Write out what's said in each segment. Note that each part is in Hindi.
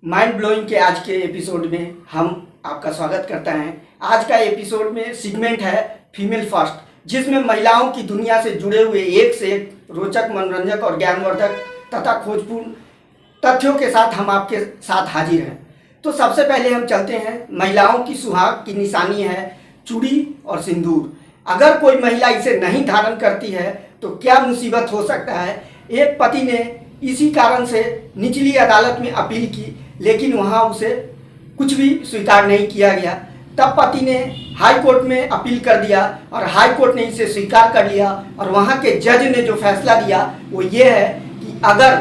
माइंड ब्लोइंग के आज के एपिसोड में हम आपका स्वागत करते हैं। आज का एपिसोड में सेगमेंट है फीमेल फर्स्ट, जिसमें महिलाओं की दुनिया से जुड़े हुए एक से एक रोचक, मनोरंजक और ज्ञानवर्धक तथा खोजपूर्ण तथ्यों के साथ हम आपके साथ हाजिर हैं। तो सबसे पहले हम चलते हैं, महिलाओं की सुहाग की निशानी है चूड़ी और सिंदूर। अगर कोई महिला इसे नहीं धारण करती है तो क्या मुसीबत हो सकता है। एक पति ने इसी कारण से निचली अदालत में अपील की, लेकिन वहां उसे कुछ भी स्वीकार नहीं किया गया। तब पति ने हाई कोर्ट में अपील कर दिया और हाई कोर्ट ने इसे स्वीकार कर लिया। और वहां के जज ने जो फैसला दिया वो ये है कि अगर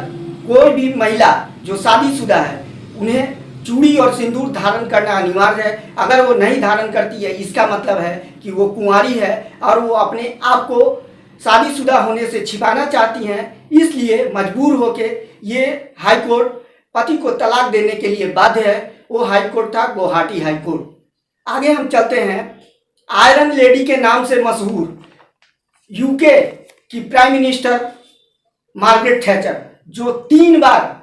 कोई भी महिला जो शादीशुदा है उन्हें चूड़ी और सिंदूर धारण करना अनिवार्य है। अगर वो नहीं धारण करती है, इसका मतलब है कि वो कुंवारी है और वो अपने आप को शादीशुदा होने से छिपाना चाहती हैं। इसलिए मजबूर होके ये हाई कोर्ट पति को तलाक देने के लिए बाध्य है। वो हाई कोर्ट था गुवाहाटी हाई कोर्ट। आगे हम चलते हैं, आयरन लेडी के नाम से मशहूर यूके की प्राइम मिनिस्टर मार्गरेट थैचर, जो 3 बार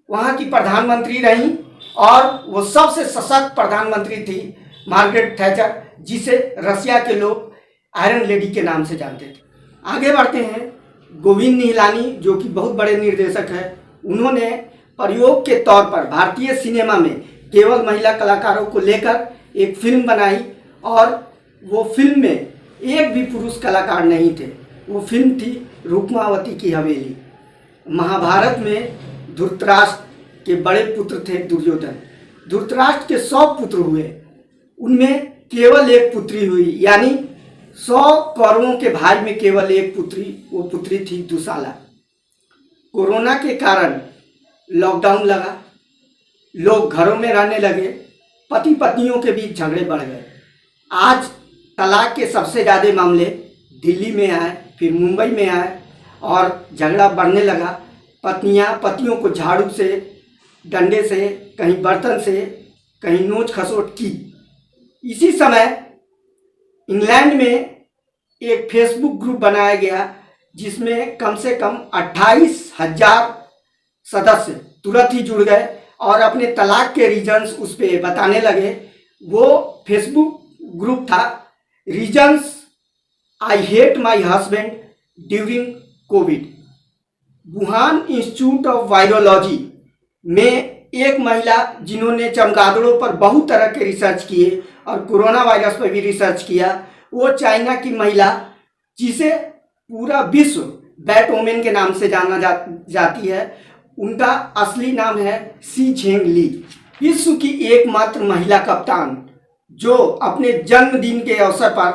वहाँ की प्रधानमंत्री रहीं और वो सबसे सशक्त प्रधानमंत्री थी मार्गरेट थैचर, जिसे रसिया के लोग आयरन लेडी के नाम से जानते थे। आगे बढ़ते हैं, गोविंद निहलानी जो कि बहुत बड़े निर्देशक हैं, उन्होंने प्रयोग के तौर पर भारतीय सिनेमा में केवल महिला कलाकारों को लेकर एक फिल्म बनाई और वो फिल्म में एक भी पुरुष कलाकार नहीं थे। वो फिल्म थी रुक्मावती की हवेली। महाभारत में धृतराष्ट्र के बड़े पुत्र थे दुर्योधन। धृतराष्ट्र के 100 पुत्र हुए, उनमें केवल एक पुत्री हुई, यानी 100 कौरवों के भाई में केवल एक पुत्री, वो पुत्री थी दुशाला। कोरोना के कारण लॉकडाउन लगा, लोग घरों में रहने लगे, पति पत्नियों के बीच झगड़े बढ़ गए। आज तलाक के सबसे ज़्यादा मामले दिल्ली में आए, फिर मुंबई में आए और झगड़ा बढ़ने लगा। पत्नियां पतियों को झाड़ू से, डंडे से, कहीं बर्तन से, कहीं नोच खसोट की। इसी समय इंग्लैंड में एक फेसबुक ग्रुप बनाया गया जिसमें कम से कम 28,000 सदस्य तुरंत ही जुड़ गए और अपने तलाक के रीजंस उस पर बताने लगे। वो फेसबुक ग्रुप था reasons I hate my husband during Covid. Wuhan institute of virology में एक महिला जिन्होंने चमगादड़ों पर बहुत तरह के रिसर्च किए और कोरोना वायरस पर भी रिसर्च किया, वो चाइना की महिला जिसे पूरा विश्व बैटवुमेन के नाम से जाना जाती है, उनका असली नाम है शी झेंग ली। विश्व की एकमात्र महिला कप्तान जो अपने जन्मदिन के अवसर पर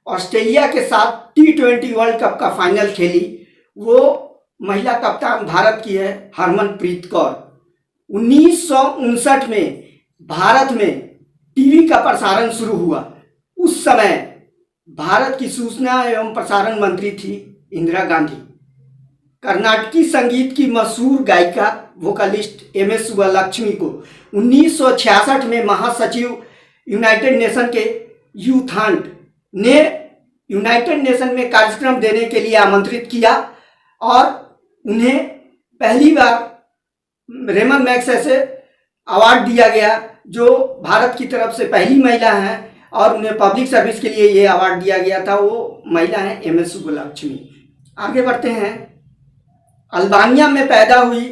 ऑस्ट्रेलिया के साथ T20 वर्ल्ड कप का फाइनल खेली, वो महिला कप्तान भारत की है हरमनप्रीत कौर। 1959 में भारत में टीवी का प्रसारण शुरू हुआ। उस समय भारत की सूचना एवं प्रसारण मंत्री थी इंदिरा गांधी। कर्नाटकी संगीत की मशहूर गायिका वोकलिस्ट MS सुब्बलक्ष्मी को 1966 में महासचिव यूनाइटेड नेशन के यूथांट ने यूनाइटेड नेशन में कार्यक्रम देने के लिए आमंत्रित किया और उन्हें पहली बार रेमन मैग्सेसे अवार्ड दिया गया, जो भारत की तरफ से पहली महिला हैं और उन्हें पब्लिक सर्विस के लिए ये अवार्ड दिया गया था। वो महिला हैं MS सुब्बलक्ष्मी। आगे बढ़ते हैं, अल्बानिया में पैदा हुई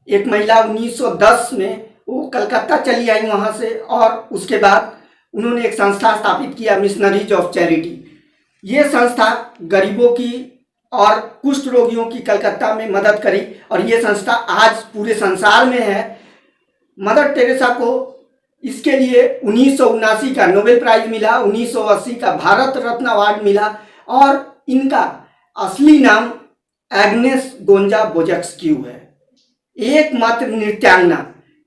एक महिला 1910 में वो कलकत्ता चली आई वहाँ से, और उसके बाद उन्होंने एक संस्था स्थापित किया मिशनरीज ऑफ चैरिटी। ये संस्था गरीबों की और कुष्ठ रोगियों की कलकत्ता में मदद करी और ये संस्था आज पूरे संसार में है। मदर टेरेसा को इसके लिए 1979 का नोबेल प्राइज मिला, 1980 का भारत रत्न अवार्ड मिला और इनका असली नाम एग्नेस गोंजा बोजक्स्क्यू है। एकमात्र नृत्यांगना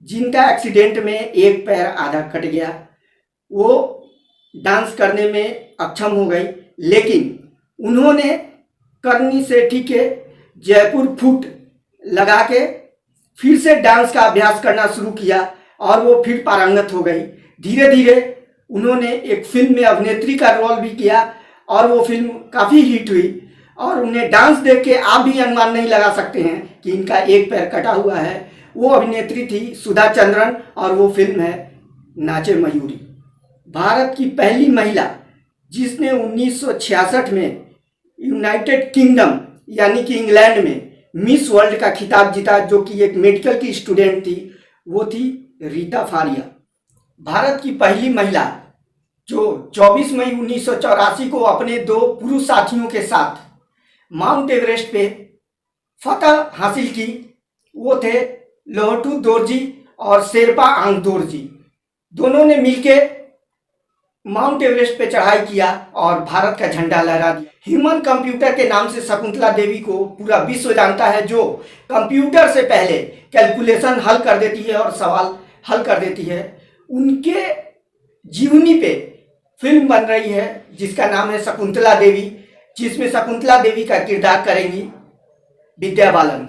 जिनका एक्सीडेंट में एक पैर आधा कट गया, वो डांस करने में अक्षम हो गई, लेकिन उन्होंने करनी सेठी के जयपुर फुट लगा के फिर से डांस का अभ्यास करना शुरू किया और वो फिर पारंगत हो गई। धीरे धीरे उन्होंने एक फिल्म में अभिनेत्री का रोल भी किया और वो फिल्म काफ़ी हिट हुई और उन्हें डांस देख के आप भी अनुमान नहीं लगा सकते हैं कि इनका एक पैर कटा हुआ है। वो अभिनेत्री थी सुधा चंद्रन और वो फिल्म है नाचे मयूरी। भारत की पहली महिला जिसने 1966 में यूनाइटेड किंगडम यानी कि इंग्लैंड में मिस वर्ल्ड का खिताब जीता, जो कि एक मेडिकल की स्टूडेंट थी, वो थी रीता फारिया। भारत की पहली महिला जो 24 मई 1984 को अपने 2 पुरुष साथियों के साथ माउंट एवरेस्ट पे फतह हासिल की, वो थे लोहटू दोरजी और शेरपा आंगदोरजी। दोनों ने मिलके माउंट एवरेस्ट पे चढ़ाई किया और भारत का झंडा लहरा दिया। ह्यूमन कंप्यूटर के नाम से शकुंतला देवी को पूरा विश्व जानता है, जो कंप्यूटर से पहले कैलकुलेशन हल कर देती है और सवाल हल कर देती है। उनके जीवनी पे फिल्म बन रही है जिसका नाम है शकुंतला देवी, जिसमें शकुंतला देवी का किरदार करेंगी विद्या बालन।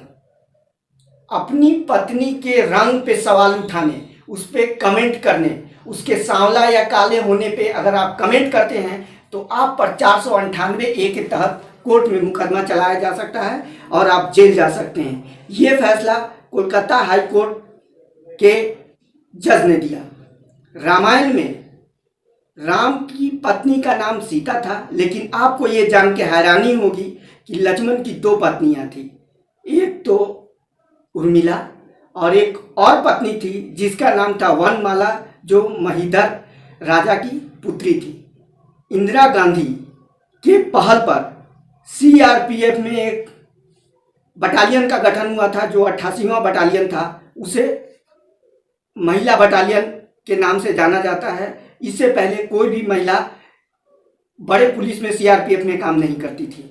अपनी पत्नी के रंग पे सवाल उठाने, उस पर कमेंट करने, उसके सांवला या काले होने पे अगर आप कमेंट करते हैं तो आप पर 498 के तहत कोर्ट में मुकदमा चलाया जा सकता है और आप जेल जा सकते हैं। ये फैसला कोलकाता हाई कोर्ट के जज ने दिया। रामायण में राम की पत्नी का नाम सीता था, लेकिन आपको ये जान के हैरानी होगी कि लक्ष्मण की 2 पत्नियां थी। एक तो उर्मिला और एक और पत्नी थी जिसका नाम था वनमाला, जो महीधर राजा की पुत्री थी। इंदिरा गांधी के पहल पर सीआरपीएफ में एक बटालियन का गठन हुआ था जो 88वां बटालियन था। उसे महिला बटालियन के नाम से जाना जाता है। इससे पहले कोई भी महिला बड़े पुलिस में सीआरपीएफ में काम नहीं करती थी।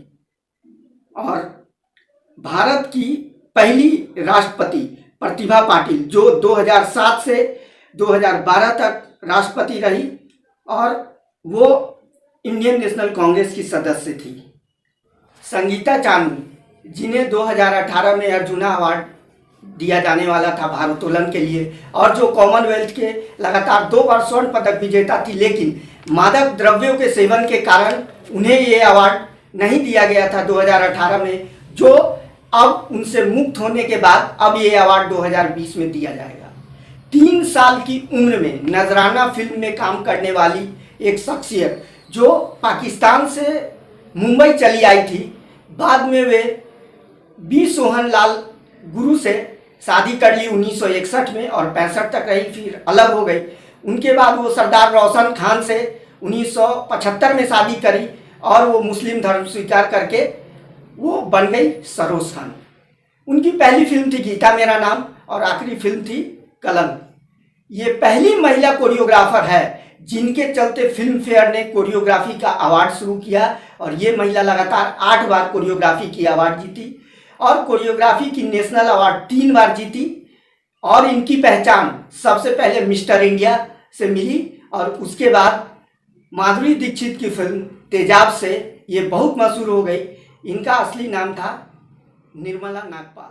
और भारत की पहली राष्ट्रपति प्रतिभा पाटिल, जो 2007 से 2012 तक राष्ट्रपति रही और वो इंडियन नेशनल कांग्रेस की सदस्य थी। संगीता चानू, जिन्हें 2018 में अर्जुना अवार्ड दिया जाने वाला था भारोत्तोलन के लिए, और जो कॉमनवेल्थ के लगातार 2 बार स्वर्ण पदक विजेता थी, लेकिन मादक द्रव्यों के सेवन के कारण उन्हें ये अवार्ड नहीं दिया गया था 2018 में, जो अब उनसे मुक्त होने के बाद अब ये अवार्ड 2020 में दिया जाएगा। 3 साल की उम्र में नजराना फिल्म में काम करने वाली एक शख्सियत जो पाकिस्तान से मुंबई चली आई थी, बाद में वे बी सोहन लाल गुरु से शादी कर ली 1961 में और 65 तक रही, फिर अलग हो गई। उनके बाद वो सरदार रोशन खान से 1975 में शादी करी और वो मुस्लिम धर्म स्वीकार करके वो बन गई सरोज खान। उनकी पहली फिल्म थी गीता मेरा नाम और आखिरी फिल्म थी कलंक। ये पहली महिला कोरियोग्राफर है जिनके चलते फिल्म फेयर ने कोरियोग्राफी का अवार्ड शुरू किया और ये महिला लगातार 8 बार कोरियोग्राफी की अवार्ड जीती और कोरियोग्राफी की नेशनल अवार्ड 3 बार जीती। और इनकी पहचान सबसे पहले मिस्टर इंडिया से मिली और उसके बाद माधुरी दीक्षित की फिल्म तेजाब से ये बहुत मशहूर हो गई। इनका असली नाम था निर्मला नागपाल।